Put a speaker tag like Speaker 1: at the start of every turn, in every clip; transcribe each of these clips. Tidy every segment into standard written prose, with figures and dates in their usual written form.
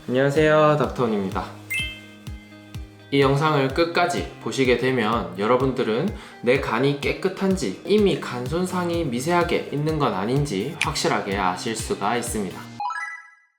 Speaker 1: 안녕하세요, 닥터원입니다. 이 영상을 끝까지 보시게 되면 여러분들은 내 간이 깨끗한지, 이미 간 손상이 미세하게 있는 건 아닌지 확실하게 아실 수가 있습니다.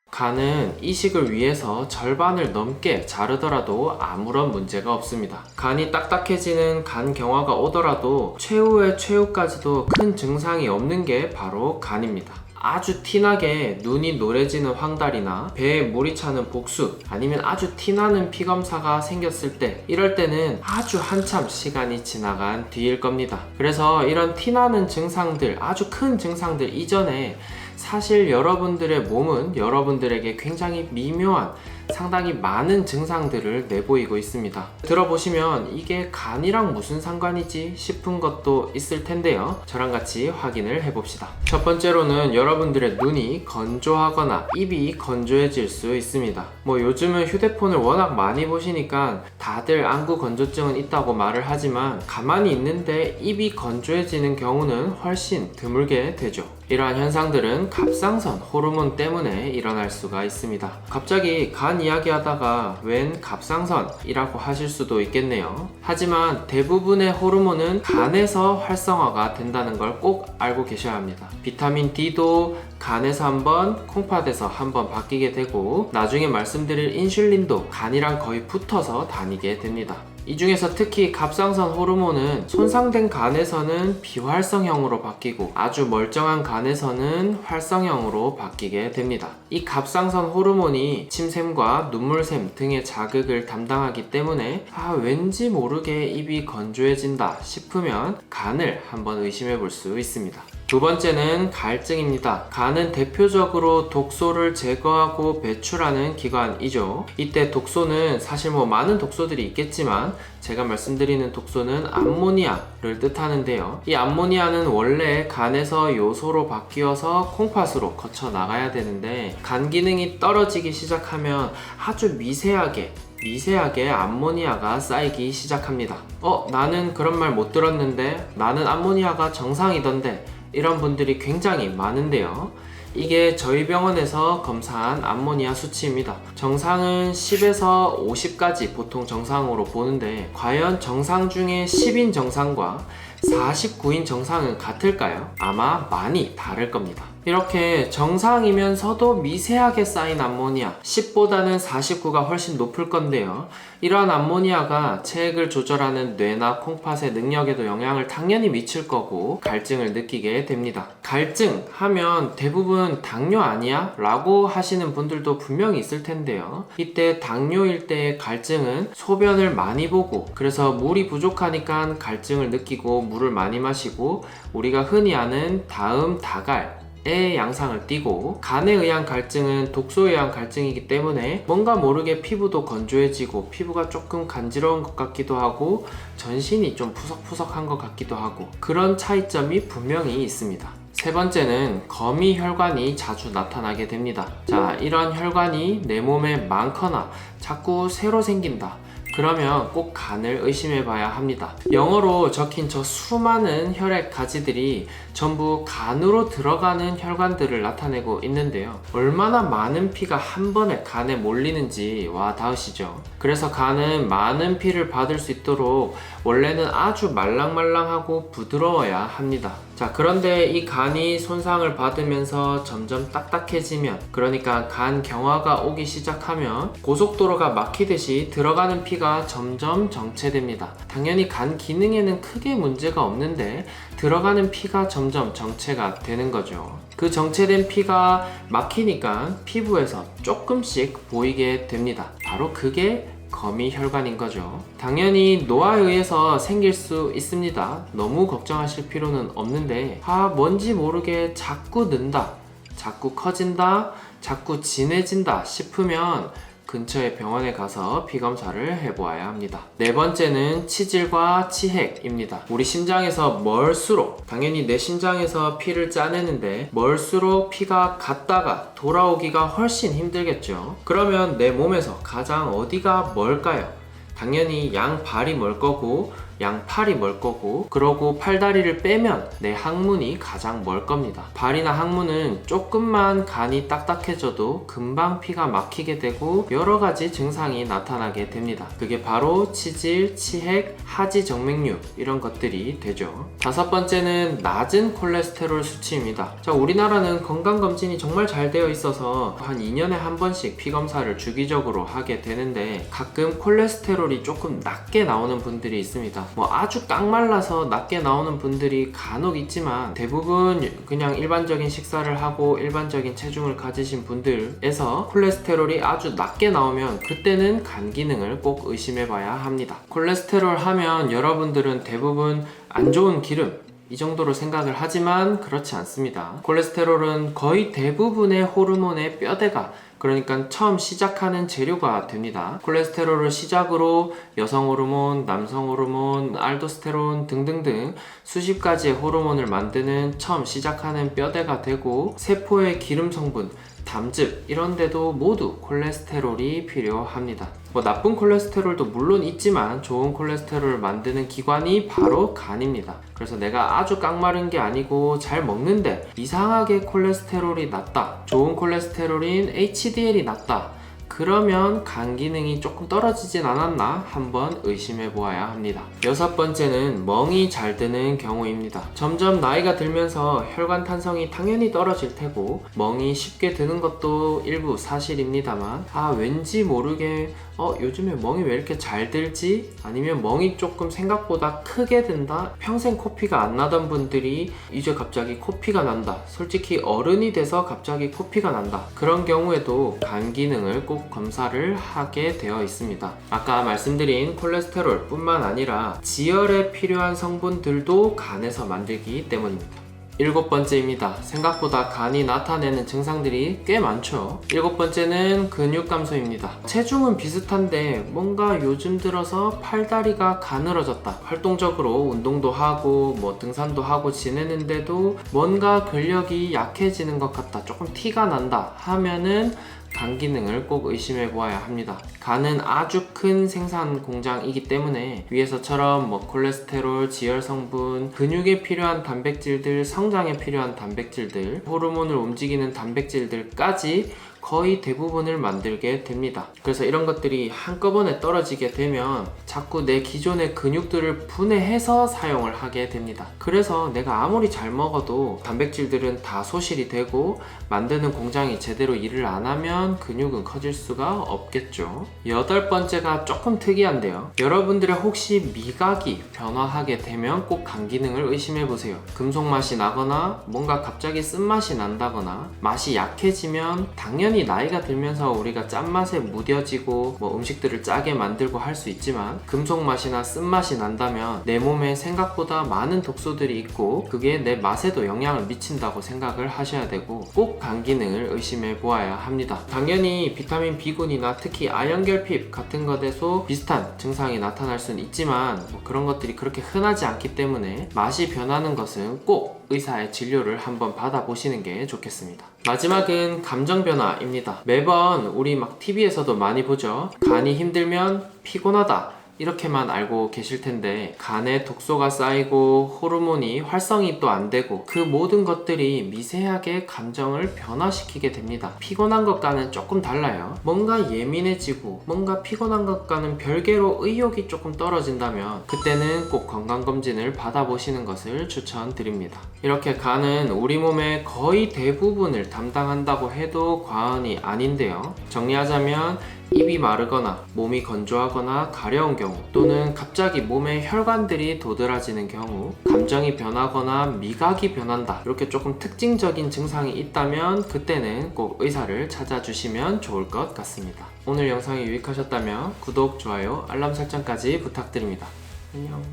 Speaker 1: 간은 이식을 위해서 절반을 넘게 자르더라도 아무런 문제가 없습니다. 간이 딱딱해지는 간 경화가 오더라도 최후의 최후까지도 큰 증상이 없는 게 바로 간입니다. 아주 티나게 눈이 노래지는 황달이나 배에 물이 차는 복수, 아니면 아주 티나는 피검사가 생겼을 때, 이럴 때는 아주 한참 시간이 지나간 뒤일 겁니다. 그래서 이런 티나는 증상들, 아주 큰 증상들 이전에 사실 여러분들의 몸은 여러분들에게 굉장히 미묘한, 상당히 많은 증상들을 내보이고 있습니다. 들어보시면 이게 간이랑 무슨 상관이지 싶은 것도 있을 텐데요. 저랑 같이 확인을 해봅시다. 첫 번째로는 여러분들의 눈이 건조하거나 입이 건조해질 수 있습니다. 요즘은 휴대폰을 워낙 많이 보시니까 다들 안구 건조증은 있다고 말을 하지만, 가만히 있는데 입이 건조해지는 경우는 훨씬 드물게 되죠. 이러한 현상들은 갑상선 호르몬 때문에 일어날 수가 있습니다. 갑자기 간 이야기하다가 웬 갑상선이라고 하실 수도 있겠네요. 하지만 대부분의 호르몬은 간에서 활성화가 된다는 걸 꼭 알고 계셔야 합니다. 비타민 D도 간에서 한번, 콩팥에서 한번 바뀌게 되고, 나중에 말씀드릴 인슐린도 간이랑 거의 붙어서 다니게 됩니다. 이 중에서 특히 갑상선 호르몬은 손상된 간에서는 비활성형으로 바뀌고, 아주 멀쩡한 간에서는 활성형으로 바뀌게 됩니다. 이 갑상선 호르몬이 침샘과 눈물샘 등의 자극을 담당하기 때문에 왠지 모르게 입이 건조해진다 싶으면 간을 한번 의심해 볼 수 있습니다. 두 번째는 갈증입니다. 간은 대표적으로 독소를 제거하고 배출하는 기관이죠. 이때 독소는 사실 많은 독소들이 있겠지만, 제가 말씀드리는 독소는 암모니아를 뜻하는데요. 이 암모니아는 원래 간에서 요소로 바뀌어서 콩팥으로 거쳐 나가야 되는데, 간 기능이 떨어지기 시작하면 아주 미세하게 암모니아가 쌓이기 시작합니다. 나는 그런 말 못 들었는데, 나는 암모니아가 정상이던데, 이런 분들이 굉장히 많은데요. 이게 저희 병원에서 검사한 암모니아 수치입니다. 정상은 10에서 50까지 보통 정상으로 보는데, 과연 정상 중에 10인 정상과 49인 정상은 같을까요? 아마 많이 다를 겁니다. 이렇게 정상이면서도 미세하게 쌓인 암모니아, 10보다는 49가 훨씬 높을 건데요. 이러한 암모니아가 체액을 조절하는 뇌나 콩팥의 능력에도 영향을 당연히 미칠 거고, 갈증을 느끼게 됩니다. 갈증 하면 대부분 당뇨 아니야? 라고 하시는 분들도 분명히 있을 텐데요. 이때 당뇨일 때의 갈증은 소변을 많이 보고, 그래서 물이 부족하니까 갈증을 느끼고 물을 많이 마시고, 우리가 흔히 아는 다음 다갈 의 양상을 띠고, 간에 의한 갈증은 독소에 의한 갈증이기 때문에 뭔가 모르게 피부도 건조해지고, 피부가 조금 간지러운 것 같기도 하고, 전신이 좀 푸석푸석한 것 같기도 하고, 그런 차이점이 분명히 있습니다. 세 번째는 거미 혈관이 자주 나타나게 됩니다. 이런 혈관이 내 몸에 많거나 자꾸 새로 생긴다, 그러면 꼭 간을 의심해 봐야 합니다. 영어로 적힌 저 수많은 혈액 가지들이 전부 간으로 들어가는 혈관들을 나타내고 있는데요. 얼마나 많은 피가 한 번에 간에 몰리는지 와 닿으시죠? 그래서 간은 많은 피를 받을 수 있도록 원래는 아주 말랑말랑하고 부드러워야 합니다. 그런데 이 간이 손상을 받으면서 점점 딱딱해지면, 그러니까 간 경화가 오기 시작하면 고속도로가 막히듯이 들어가는 피가 점점 정체됩니다. 당연히 간 기능에는 크게 문제가 없는데 들어가는 피가 점점 정체가 되는 거죠. 그 정체된 피가 막히니까 피부에서 조금씩 보이게 됩니다. 바로 그게 거미 혈관인 거죠. 당연히 노화에 의해서 생길 수 있습니다. 너무 걱정하실 필요는 없는데, 뭔지 모르게 자꾸 는다, 자꾸 커진다, 자꾸 진해진다 싶으면 근처의 병원에 가서 피검사를 해보아야 합니다. 네 번째는 치질과 치핵입니다. 우리 심장에서 멀수록, 당연히 내 심장에서 피를 짜내는데 멀수록 피가 갔다가 돌아오기가 훨씬 힘들겠죠. 그러면 내 몸에서 가장 어디가 멀까요? 당연히 양발이 멀 거고, 양팔이 멀 거고, 그러고 팔다리를 빼면 내 항문이 가장 멀 겁니다. 발이나 항문은 조금만 간이 딱딱해져도 금방 피가 막히게 되고 여러 가지 증상이 나타나게 됩니다. 그게 바로 치질, 치핵, 하지 정맥류 이런 것들이 되죠. 다섯 번째는 낮은 콜레스테롤 수치입니다. 자, 우리나라는 건강검진이 정말 잘 되어 있어서 한 2년에 한 번씩 피검사를 주기적으로 하게 되는데, 가끔 콜레스테롤이 조금 낮게 나오는 분들이 있습니다. 뭐 아주 깡말라서 낮게 나오는 분들이 간혹 있지만, 대부분 그냥 일반적인 식사를 하고 일반적인 체중을 가지신 분들에서 콜레스테롤이 아주 낮게 나오면 그때는 간 기능을 꼭 의심해 봐야 합니다. 콜레스테롤 하면 여러분들은 대부분 안 좋은 기름, 이 정도로 생각을 하지만 그렇지 않습니다. 콜레스테롤은 거의 대부분의 호르몬의 뼈대가, 그러니까 처음 시작하는 재료가 됩니다. 콜레스테롤을 시작으로 여성 호르몬, 남성 호르몬, 알도스테론 등등등 수십 가지의 호르몬을 만드는 처음 시작하는 뼈대가 되고, 세포의 기름 성분, 담즙 이런 데도 모두 콜레스테롤이 필요합니다. 뭐 나쁜 콜레스테롤도 물론 있지만 좋은 콜레스테롤을 만드는 기관이 바로 간입니다. 그래서 내가 아주 깡마른 게 아니고 잘 먹는데 이상하게 콜레스테롤이 낮다, 좋은 콜레스테롤인 HDL이 낮다, 그러면 간 기능이 조금 떨어지진 않았나 한번 의심해 보아야 합니다. 여섯 번째는 멍이 잘 드는 경우입니다. 점점 나이가 들면서 혈관 탄성이 당연히 떨어질 테고 멍이 쉽게 드는 것도 일부 사실입니다만, 왠지 모르게 요즘에 멍이 왜 이렇게 잘 들지? 아니면 멍이 조금 생각보다 크게 든다? 평생 코피가 안 나던 분들이 이제 갑자기 코피가 난다. 솔직히 어른이 돼서 갑자기 코피가 난다. 그런 경우에도 간 기능을 꼭 검사를 하게 되어 있습니다. 아까 말씀드린 콜레스테롤 뿐만 아니라 지혈에 필요한 성분들도 간에서 만들기 때문입니다. 일곱 번째입니다. 생각보다 간이 나타내는 증상들이 꽤 많죠. 일곱 번째는 근육 감소입니다. 체중은 비슷한데 뭔가 요즘 들어서 팔다리가 가늘어졌다. 활동적으로 운동도 하고 뭐 등산도 하고 지내는데도 뭔가 근력이 약해지는 것 같다, 조금 티가 난다 하면은 간 기능을 꼭 의심해 보아야 합니다. 간은 아주 큰 생산 공장이기 때문에 위에서처럼 콜레스테롤, 지혈 성분, 근육에 필요한 단백질들, 성장에 필요한 단백질들, 호르몬을 움직이는 단백질들까지 거의 대부분을 만들게 됩니다. 그래서 이런 것들이 한꺼번에 떨어지게 되면 자꾸 내 기존의 근육들을 분해해서 사용을 하게 됩니다. 그래서 내가 아무리 잘 먹어도 단백질들은 다 소실이 되고 만드는 공장이 제대로 일을 안 하면 근육은 커질 수가 없겠죠. 여덟 번째가 조금 특이한데요. 여러분들의 혹시 미각이 변화하게 되면 꼭 간 기능을 의심해 보세요. 금속 맛이 나거나 뭔가 갑자기 쓴맛이 난다거나 맛이 약해지면 당연히 나이가 들면서 우리가 짠맛에 무뎌지고 음식들을 짜게 만들고 할 수 있지만, 금속 맛이나 쓴맛이 난다면 내 몸에 생각보다 많은 독소들이 있고 그게 내 맛에도 영향을 미친다고 생각을 하셔야 되고 꼭 간 기능을 의심해 보아야 합니다. 당연히 비타민 B군이나 특히 아연 결핍 같은 것에서 비슷한 증상이 나타날 수는 있지만 그런 것들이 그렇게 흔하지 않기 때문에 맛이 변하는 것은 꼭 의사의 진료를 한번 받아보시는 게 좋겠습니다. 마지막은 감정 변화입니다. 매번 우리 TV에서도 많이 보죠. 간이 힘들면 피곤하다, 이렇게만 알고 계실 텐데 간에 독소가 쌓이고 호르몬이 활성이 또 안 되고 그 모든 것들이 미세하게 감정을 변화시키게 됩니다. 피곤한 것과는 조금 달라요. 뭔가 예민해지고 뭔가 피곤한 것과는 별개로 의욕이 조금 떨어진다면 그때는 꼭 건강검진을 받아보시는 것을 추천드립니다. 이렇게 간은 우리 몸의 거의 대부분을 담당한다고 해도 과언이 아닌데요. 정리하자면 입이 마르거나 몸이 건조하거나 가려운 경우, 또는 갑자기 몸의 혈관들이 도드라지는 경우, 감정이 변하거나 미각이 변한다, 이렇게 조금 특징적인 증상이 있다면 그때는 꼭 의사를 찾아주시면 좋을 것 같습니다. 오늘 영상이 유익하셨다면 구독, 좋아요, 알람 설정까지 부탁드립니다. 안녕.